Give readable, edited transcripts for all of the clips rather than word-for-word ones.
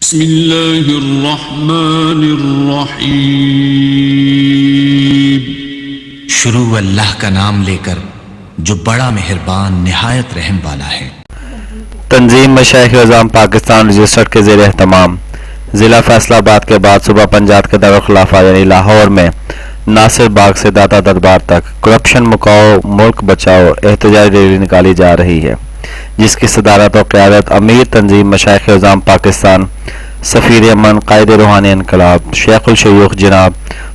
बिस्मिल्लाहिर्रहमानिर्रहीम। शुरू अल्लाह का नाम लेकर जो बड़ा मेहरबान निहायत रहम वाला है। तंजीम मशाइख-ए-आज़म पाकिस्तान रजिस्टर्ड के ज़ेर एहतमाम ज़िला फैसलाबाद के बाद सुबह पंजाब के दारुल-खिलाफा यानी लाहौर में नासिर बाग से दाता दरबार तक करप्शन मुकाओ मुल्क बचाओ एहतजाजी रैली निकाली जा रही है, जिसकी सदारत और क़यादत अमीर तंजीम मशाइख-ए-आज़म पाकिस्तान सफ़ीर अमन कायद रूहानी इनकलाब शेखुल शयूख जनाब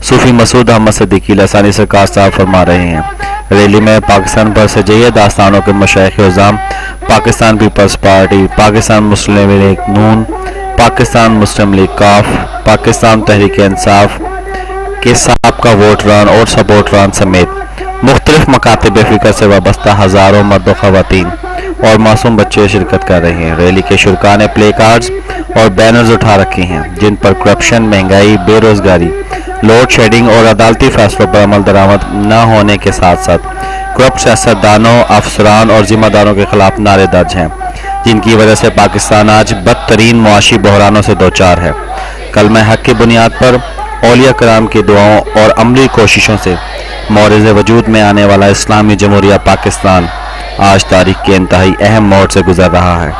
सूफ़ी मसूद अहमद सिद्दीकी लसानी सरकार साहब फरमा रहे हैं। रैली में पाकिस्तान भर से जयद आस्थानों के मशाइख-ए-आज़म, पाकिस्तान पीपल्स पार्टी, पाकिस्तान मुस्लिम लीग नून, पाकिस्तान मुस्लिम लीग काफ, पाकिस्तान तहरीक इंसाफ के साबका वोटरान और सपोर्टरान समेत मुख्तलिफ मकातब फ़िक्र से वाबस्ता हज़ारों मर्द व ख़वातीन और मासूम बच्चे शिरकत कर रहे हैं। रैली के शुरका ने प्ले कार्ड्स और बैनर्स उठा रखे हैं, जिन पर करप्शन, महंगाई, बेरोजगारी, लोड शेडिंग और अदालती फैसलों पर अमल दरामद न होने के साथ साथ करप्ट सियासतदानों, अफसरान और जिम्मेदारों के खिलाफ नारे दर्ज हैं, जिनकी वजह से पाकिस्तान आज बदतरीन मुआशी बहरानों से दोचार है। कलमा हक की बुनियाद पर औलिया कराम की दुआओं और अमली कोशिशों से मौरिज़ वजूद में आने वाला इस्लामी जमहूरिया पाकिस्तान आज तारीख के इंतहाई अहम मोड़ से गुजर रहा है,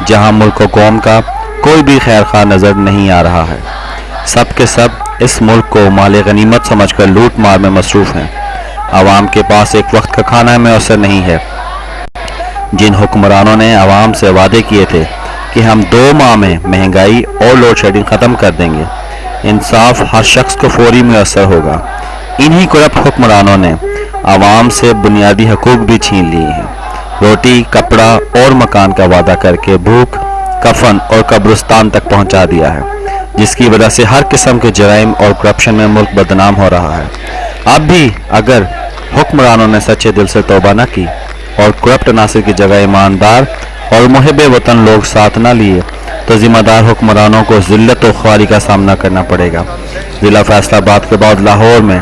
जहां मुल्क व कौम का कोई भी खैर खा नजर नहीं आ रहा है। सब के सब इस मुल्क को माले गनीमत समझकर लूट मार में मसरूफ हैं। आवाम के पास एक वक्त का खाना मैसर नहीं है। जिन हुक्मरानों ने आवाम से वादे किए थे कि हम 2 माह में महंगाई और लोड शेडिंग ख़त्म कर देंगे, इंसाफ हर शख्स को फौरी मैसर होगा, इन्हीं करप्ट हुक्मरानों ने आवाम से बुनियादी हकूक भी छीन लिए हैं। रोटी, कपड़ा और मकान का वादा करके भूख, कफन और कब्रिस्तान तक पहुंचा दिया है, जिसकी वजह से हर किस्म के जराइम और करप्शन में मुल्क बदनाम हो रहा है। अब भी अगर हुक्मरानों ने सच्चे दिल से तौबा न की और करप्ट नासिर की जगह ईमानदार और मुहिब वतन लोग साथ न लिए, तो जिम्मेदार हुक्मरानों को जिल्लत और ख्वारी का सामना करना पड़ेगा। जिला फैसलाबाद के बाद लाहौर में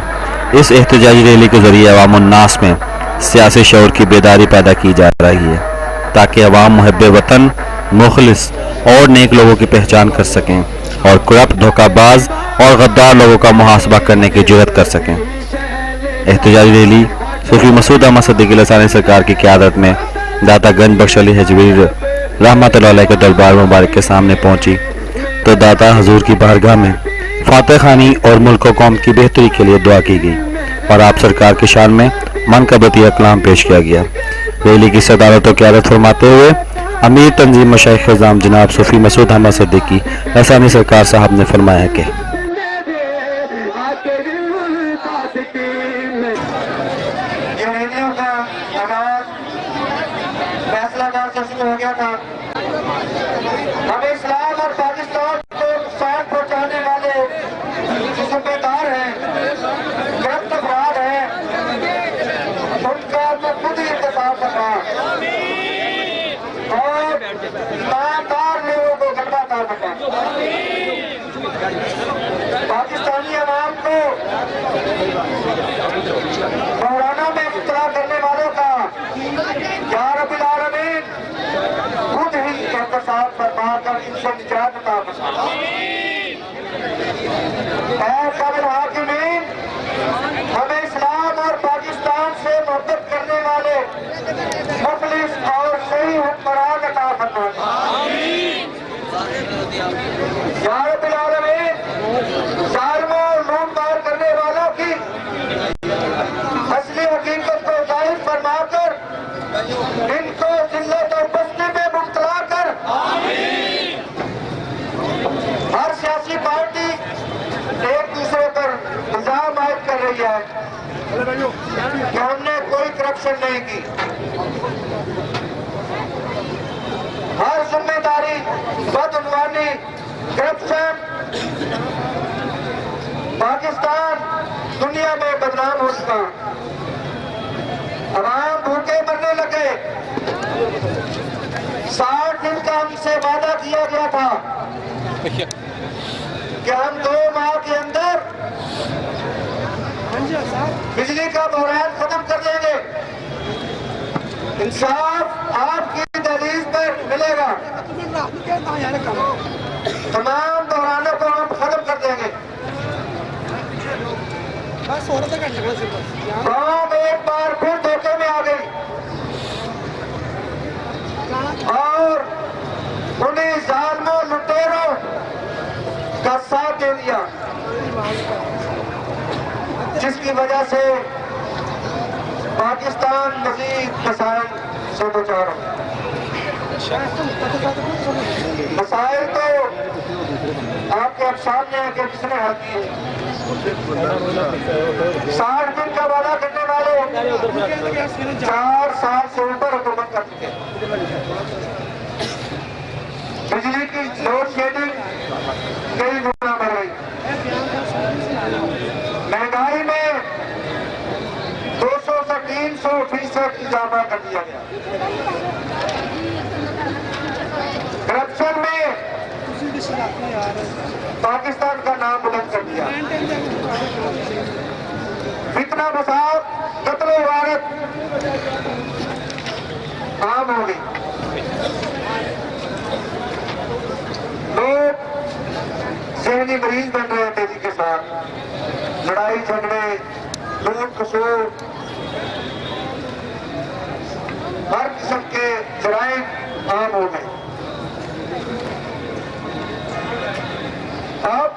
इस एहतजाजी रैली के जरिए अवाम उन्नास में सियासी शऊर की बेदारी पैदा की जा रही है, ताकि अवाम मुहिब वतन, मुखलिस और नेक लोगों की पहचान कर सकें और करप्ट, धोखाबाज और गद्दार लोगों का मुहासबा करने की जुर्रत कर सकें। एहतजाजी रैली सूफी मसूद अहमद सिद्दीकी लसानी सरकार की क़यादत में दाता गंज बख्श अली हजवीर रहमतुल्लाह अलैह के दरबार मुबारक के सामने पहुंची, तो दाता हजूर की बारगाह में फातह खानी और मुल्क व कौम की बेहतरी के लिए दुआ की गई और आप सरकार की शान में मनकबती अकलाम पेश किया गया। रैली की सदारत और क़यादत फरमाते हुए अमीर तंजीम मशाइख-ए-आज़म जनाब सूफी मसूद अहमद सिद्दीकी लसानी सरकार साहब ने फरमाया कि हो गया था, हम इस्लाम और पाकिस्तान को नुकसान पहुंचाने वाले जिम्मेदार हैं, करप्ट अफराद हैं, उनका मैं खुद ही इंतजार कर रहा हूं और ईमानदार लोगों को गद्दार बना पाकिस्तानी अवाम को बहरानों में मुब्तला करने वालों का या रब्बिल आलमीन खुद ही इंतसाब फरमा कर इनसे निजात अता फरमा। ऐ काबिल हाकिमीन, हमें इस्लाम और पाकिस्तान से मोहब्बत करने वाले मुखलिस और सही हुक्मरान अता फरमा। या रब्बिल आलमीन, जालिमों और लूटमार करने वालों की असली हकीकत को जाहिर फरमाकर इनको जिल्लत और पस्ती में मुब्तला कर हर सियासी पार्टी एक दूसरे पर इल्जाम आयद कर रही है कि हमने कोई करप्शन नहीं की। हर जिम्मेदारी, बदअनवानी, करप्शन पाकिस्तान दुनिया में बदनाम हो चुका। अवाम भूखे मरने लगे। 60 दिन का हमसे वादा किया गया था कि हम 2 माह के अंदर बिजली का बहरान खत्म कर देंगे। इंसाफ आपकी दहलीज पर मिलेगा। तमाम बहरानों को हम खत्म कर देंगे। कौम एक बार फिर धोखे में आ गई और उन्हीं जालिमों लुटेरों का साथ दे दिया, जिसकी वजह से पाकिस्तान मजीद मसाइल से दो चार हो। मसाइल तो आपके अब सामने है कि किसने हल किए। 60 दिन का वादा करने वाले 4 साल से ऊपर हुकूमत कर चुके हैं। बिजली की लोड शेडिंग कई गुना बढ़ गई, महंगाई में 200 से 300% इजाफा कर दिया गया, करप्शन में पाकिस्तान का नाम बुलंद कर दिया, फितना फसाद कत्ल वारत आम हो गई। लोग जहनी मरीज बन रहे हैं तेजी के साथ, लड़ाई झगड़े लूट खसूट हर किस्म के जराइम आम हो गए। अब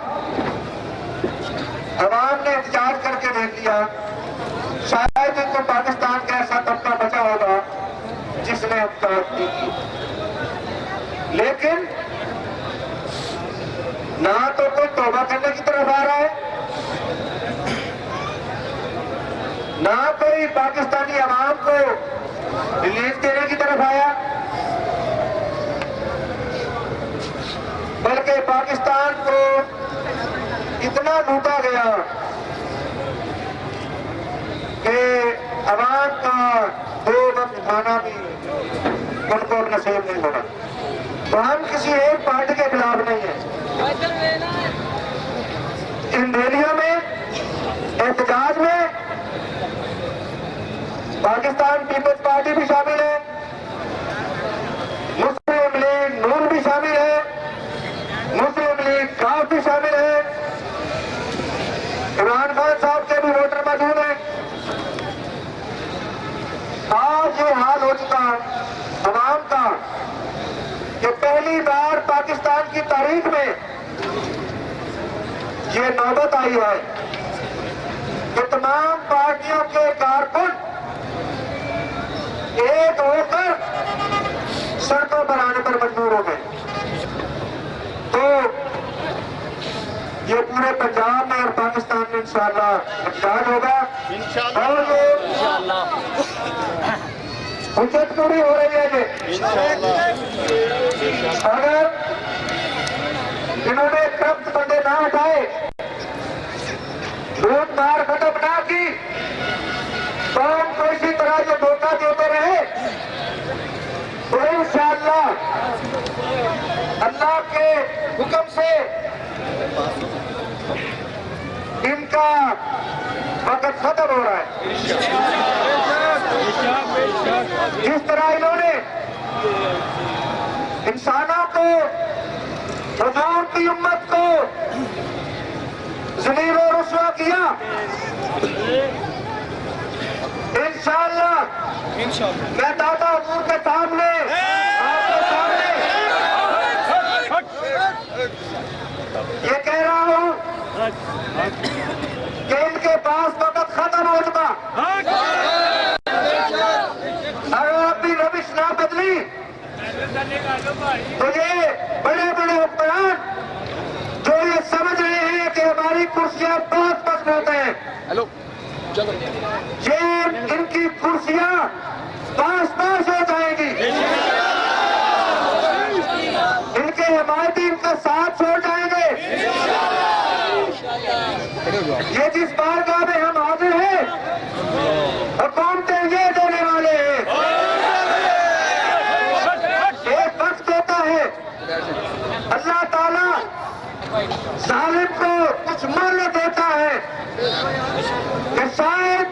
अवाम ने इंतजार करके देख लिया, शायद इनको पाकिस्तान का ऐसा तबका बचा होगा जिसने अब तरक्की की, लेकिन ना तो कोई तौबा करने की तरफ आ रहा है, ना कोई पाकिस्तानी अवाम को रिलीफ देने की तरफ आया, बल्कि पाकिस्तान को इतना लूटा गया कि अवाम का 2 वक्त खाना भी उनको नसीब नहीं हो रहा। तो हम किसी एक पार्टी के खिलाफ नहीं है। इन रैलियों में, एहतजाज में पाकिस्तान पीपल्स पार्टी भी शामिल है, मुस्लिम लीग नून भी शामिल है, मुस्लिम लीग काफ भी शामिल है, इमरान खान साहब के भी वोटर मौजूद हैं। आज ये हाल हो चुका अवाम का कि पहली बार पाकिस्तान की तारीख में ये नौबत आई है कि तमाम पार्टियों के कारकुन एक होकर सड़कों पर आने पर मजबूर हो गए। तो ये पूरे पंजाब में और पाकिस्तान में इंशाअल्लाह इख्तियार होगा और ये हुज्जत पूरी हो रही है कि अगर इन्होंने करप्ट बंदे ना हटाए, लूट मार खत्म ना की, कौम को इसी तरह ये धोखा देते रहे, तो इंशाअल्लाह अल्लाह के हुक्म से इनका वक्त खत्म हो रहा है। जिस तरह इन्होंने इंसानों को, हुजूर की उम्मत को ज़लील और रुस्वा किया, इंशाअल्लाह मैं दाता हुजूर के सामने, आपके सामने ये कह रहा हूं कि इनके पास वक्त खत्म हो चुका। अगर अपनी रविश ना बदली तो ये बड़े बड़े हुक्मरान जो ये समझ रहे हैं कि हमारी कुर्सियां बहुत मजबूत हैं, ये इनकी कुर्सियां पास हो जाएंगी, इनके हिमायती इनका साथ छोड़ जाएंगे। ये जिस बारगाह में हम हाजिर हैं, हुकूमतें ये देने वाले हैं। एक वक्त होता है अल्लाह ताला जालिम को कुछ मोहलत देता है कि शायद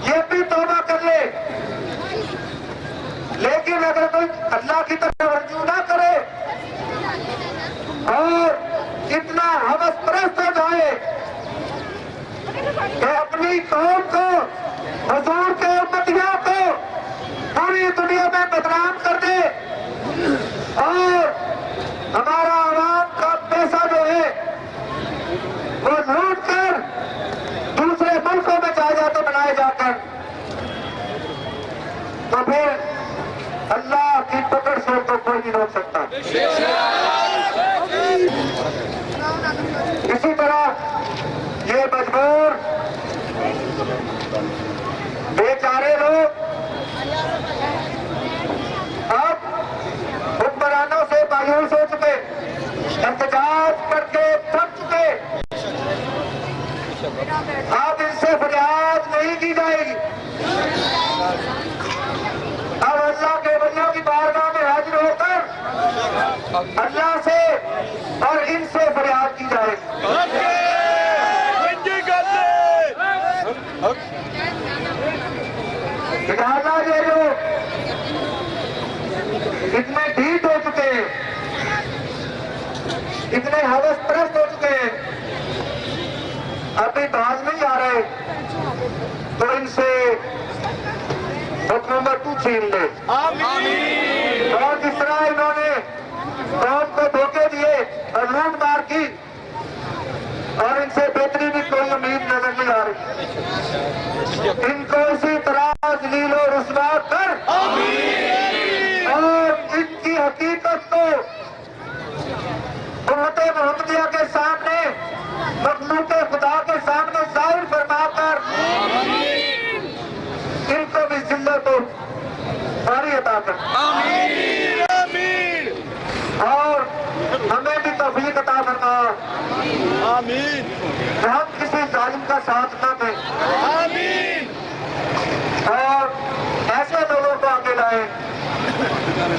ये भी तौबा कर ले, लेकिन अगर कोई अल्लाह की तरफ रजू ना करे हमारी कौम को, हुजूर के उम्मतियों को पूरी दुनिया में बदनाम कर दे और हमारा आवाम का पैसा जो है वो लूट कर दूसरे मुल्कों में जायदादें बनाए जाकर, तो फिर अल्लाह की पकड़ से तो कोई नहीं रोक सकता। इसी तरह ये मजबूर बेचारे लोग अब हुक्मरानों से मायूस हो चुके, एहतजाज करके थक चुके। अब इनसे फरियाद नहीं की जाएगी। अब अल्लाह के बंदों की बारगाह में हाजिर होकर अल्लाह से और इनसे फरियाद की जाएगी। लिहाजा ये लोग इतने ढीठ हो चुके हैं, इतने हवस परस्त हो चुके हैं, अभी बाज नहीं आ रहे, तो इनसे हुकूमत छीन ले। और जिस तरह इन्होंने कौम को धोखे दिए और लूट मार की, और इनसे बेहतरी की कोई उम्मीद नजर नहीं आ रही। इनको इसी तरह जलील और रुस्वा कर और इनकी हकीकत को उम्मते मोहम्मदिया के सामने, मखलूक खुदा के सामने जाहिर फरमाकर इनको भी जिल्लत को भारी अता कर और हमें भी तौफीक अता फरमा। आमीन। हम किसी जालिम का साथ न दें। आमीन। और ऐसे लोगों को आगे लाए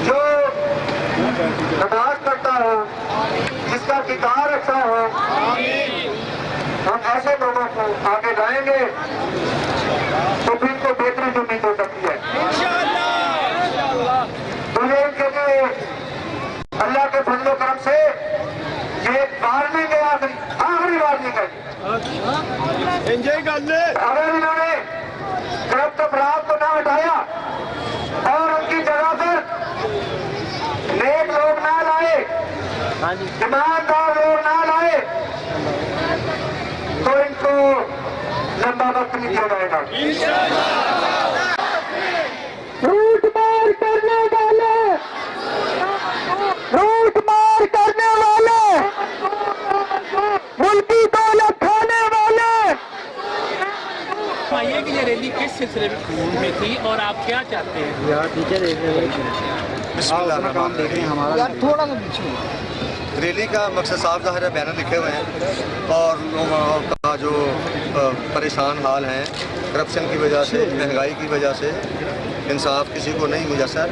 जो नमाज पढ़ता हो, जिसका किरदार अच्छा हो। हम ऐसे लोगों को आगे लाएंगे तो फिर को बेहतरी जो उम्मीद हो सकती है। तो ये इनके लिए अल्लाह के फजल करम से ये वार्निंग है, आखिरी वार्निंग है। अगर इन्होंने करप्ट अपराध को ना हटाया और उनकी जगह पर नेक लोग ना लाए, ईमानदार लोग ना लाए, तो इनको लंबा वक्त नहीं दिया जाएगा। लूटमार करने वाले, लूटमार करने वाले, मुल्की दौलत खाने वाले। आइए कि ये रैली किस सिलसिले में थी और आप क्या चाहते हैं? यार पीछे देख रहे हैं, काम देख रहे हैं हमारा। यार थोड़ा सा पीछे। रैली का मकसद साफ ज़ाहिर है, बैनर लिखे हुए हैं और लोगों का जो परेशान हाल हैं करप्शन की वजह से, महंगाई की वजह से इंसाफ किसी को नहीं मुयसर,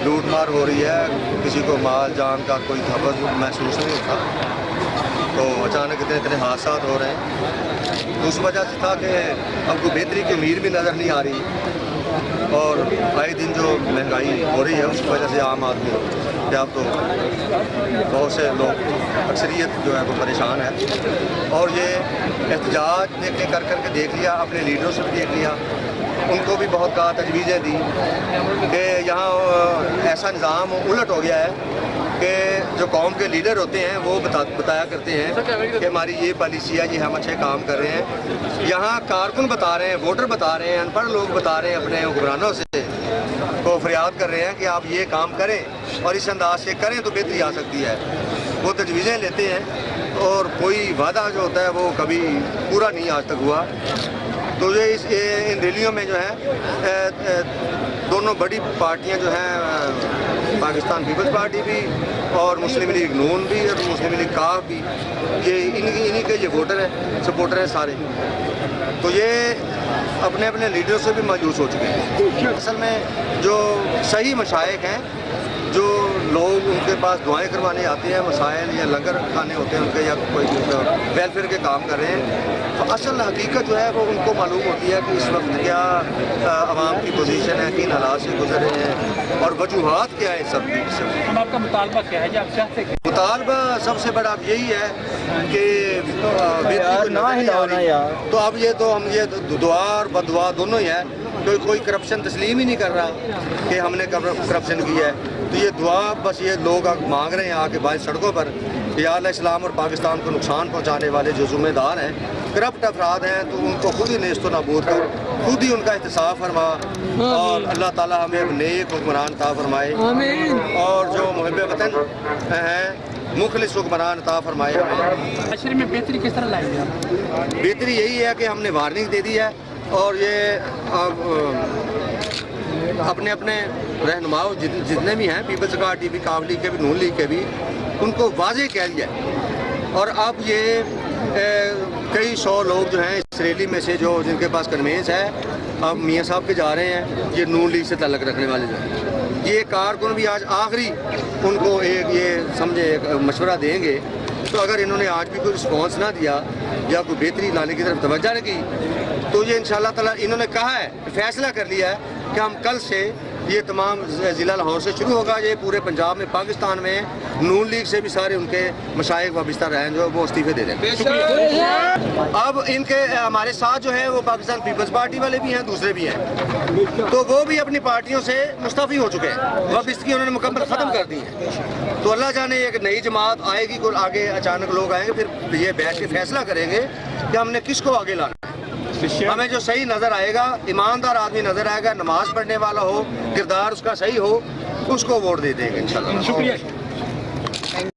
लूट मार हो रही है, किसी को माल जान का कोई तहफ़्फ़ुज़ महसूस नहीं होता। तो अचानक इतने हादसा हो रहे हैं, तो उस वजह से था कि अब कोई बेहतरी की उम्मीद भी नज़र नहीं आ रही और आए दिन जो महंगाई हो रही है उसकी वजह से आम आदमी क्या तो बहुत से लोग, अक्सरियत जो है वो परेशान है। और ये एहतजाज देखने कर देख लिया, अपने लीडरों से भी देख लिया, उनको भी बहुत कहा, तजवीज़ें दी कि यहाँ ऐसा निज़ाम उलट हो गया है कि जो कौम के लीडर होते हैं वो बताया करते हैं कि हमारी ये पॉलिसी है, ये हम अच्छे काम कर रहे हैं। यहाँ कारकुन बता रहे हैं, वोटर बता रहे हैं, अनपढ़ लोग बता रहे हैं अपने हुक्मरानों से, तो फरियाद कर रहे हैं कि आप ये काम करें और इस अंदाज से करें तो बेहतरी आ सकती है। वो तजवीज़ें लेते हैं और कोई वादा जो होता है वो कभी पूरा नहीं आज तक हुआ। तो ये इन रैलियों में जो है दोनों बड़ी पार्टियां जो हैं, पाकिस्तान पीपल्स पार्टी भी और मुस्लिम लीग नून भी और मुस्लिम लीग काफ भी, ये इन्हीं के ये वोटर हैं, सपोर्टर हैं सारे। तो ये अपने अपने लीडरों से भी मायूस हो चुके हैं। असल में जो सही मशाइख हैं, जो लोग उनके पास दुआएं करवाने आते हैं, मसाइल या लंगर खाने होते हैं उनके, या कोई वेलफेयर के काम कर रहे हैं, तो असल हकीकत जो है वो उनको मालूम होती है कि इस वक्त क्या आवाम की पोजीशन है, किन हालात से गुजर रहे हैं और वजूहात क्या है सब। अब आपका मुतालबा क्या है जो आप चाहते हैं? मुतालबा सबसे बड़ा अब यही है कि बेहतरी को नजर नहीं आ रही। तो अब ये तो हम ये दुआ और बदुआ दोनों ही है। कोई करप्शन तस्लीम ही नहीं कर रहा कि हमने करप्शन किया है। तो ये दुआ बस ये लोग मांग रहे हैं आके बाहर सड़कों पर कि या अल्लाह इस्लाम और पाकिस्तान को नुकसान पहुंचाने वाले जो जिम्मेदार हैं, करप्ट अफराद हैं, तो उनको खुद ही नेस्त नाबूद कर, खुद ही उनका एहतसाब फरमा और अल्लाह ताला हमें अब नेक हुक्मरान अता फरमाए और जो मुहिब वतन हैं मुखलिस हुक्मरान अता फरमाए हमें। माशरे में बेहतरी किस तरह लाएंगे आप? बेहतरी यही है कि हमने वार्निंग दे दी है और ये अपने अपने रहनुमाओं जितने भी हैं, पीपल्स पार्टी भी, काव लीग के भी, नून लीग के भी, उनको वाजे कह दिया है। और अब ये कई 100 लोग जो हैं इस रैली में से जो जिनके पास कन्वेंस है, अब मियाँ साहब के जा रहे हैं, ये नून लीग से ताल्लुक़ रखने वाले जो हैं, ये कारकुन भी आज आखिरी उनको एक ये समझे एक मशवरा देंगे। तो अगर इन्होंने आज भी कोई रिस्पॉन्स ना दिया या कोई बेहतरी लाने की तरफ तवज्जो नहीं की, तो ये इंशाअल्लाह ताला इन्होंने कहा है, फैसला कर लिया है कि हम कल से ये तमाम ज़िला लाहौर से शुरू होगा, ये पूरे पंजाब में, पाकिस्तान में नून लीग से भी सारे उनके मशाइख वाबस्ता रहे जो वो इस्तीफे दे देंगे। अब इनके हमारे साथ जो है वो पाकिस्तान पीपल्स पार्टी वाले भी हैं, दूसरे भी हैं, तो वो भी अपनी पार्टियों से मुस्तफ़ी हो चुके हैं, वाबस्तगी उन्होंने मुकम्मल ख़त्म कर दी है। तो अल्लाह जाने एक नई जमात आएगी, कोई आगे अचानक लोग आएंगे, फिर ये बैठ के फैसला करेंगे कि हमने किसको आगे लाना है। हमें जो सही नज़र आएगा, ईमानदार आदमी नज़र आएगा, नमाज पढ़ने वाला हो, किरदार उसका सही हो, उसको वोट दे देंगे इंशाल्लाह। शुक्रिया।